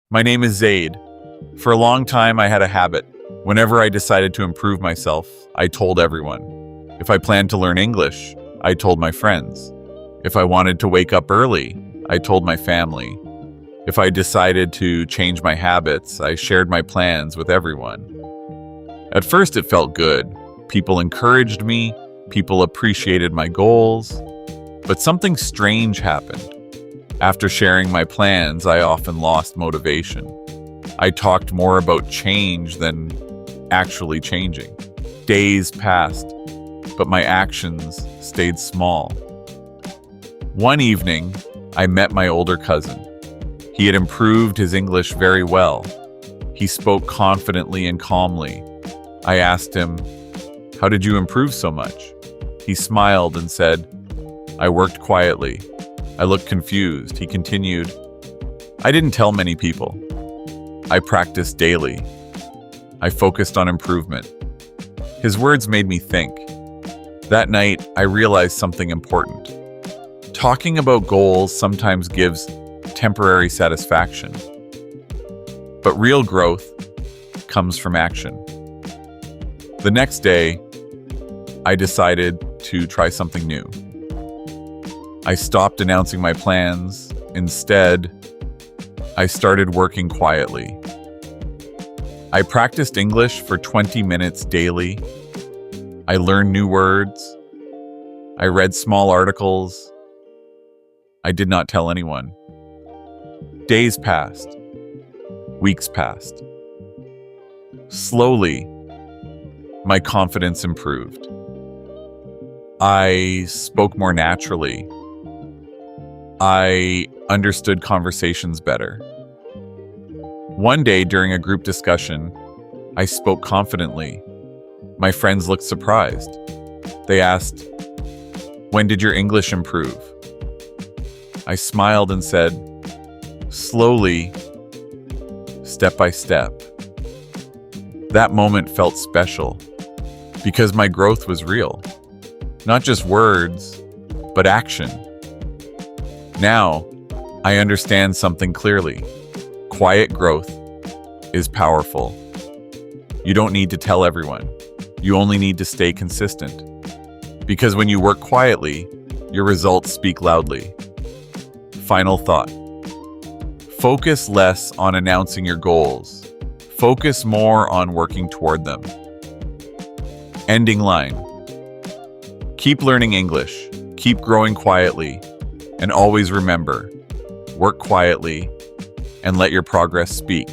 My name is Zaid. For a long time, I had a habit. Whenever I decided to improve myself, I told everyone. If I planned to learn English, I told my friends. If I wanted to wake up early, I told my family. If I decided to change my habits, I shared my plans with everyone. At first, it felt good. People encouraged me, people appreciated my goals. But something strange happened. After sharing my plans, I often lost motivation. I talked more about change than actually changing. Days passed, but my actions stayed small. One evening, I met my older cousin. He had improved his English very well. He spoke confidently and calmly. I asked him, "How did you improve so much?" He smiled and said, "I worked quietly." I looked confused. He continued, "I didn't tell many people. I practiced daily. I focused on improvement." His words made me think. That night, I realized something important. Talking about goals sometimes gives temporary satisfaction, but real growth comes from action. The next day, I decided to try something new. I stopped announcing my plans. Instead, I started working quietly. I practiced English for 20 minutes daily. I learned new words. I read small articles. I did not tell anyone. Days passed. Weeks passed. Slowly, my confidence improved. I spoke more naturally. I understood conversations better. One day during a group discussion, I spoke confidently. My friends looked surprised. They asked, "When did your English improve?" I smiled and said, "Slowly, step by step." That moment felt special because my growth was real. Not just words, but action. Now, I understand something clearly. Quiet growth is powerful. You don't need to tell everyone. You only need to stay consistent. Because when you work quietly, your results speak loudly. Final thought. Focus less on announcing your goals. Focus more on working toward them. Ending line. Keep learning English. Keep growing quietly. And always remember, work quietly and let your progress speak.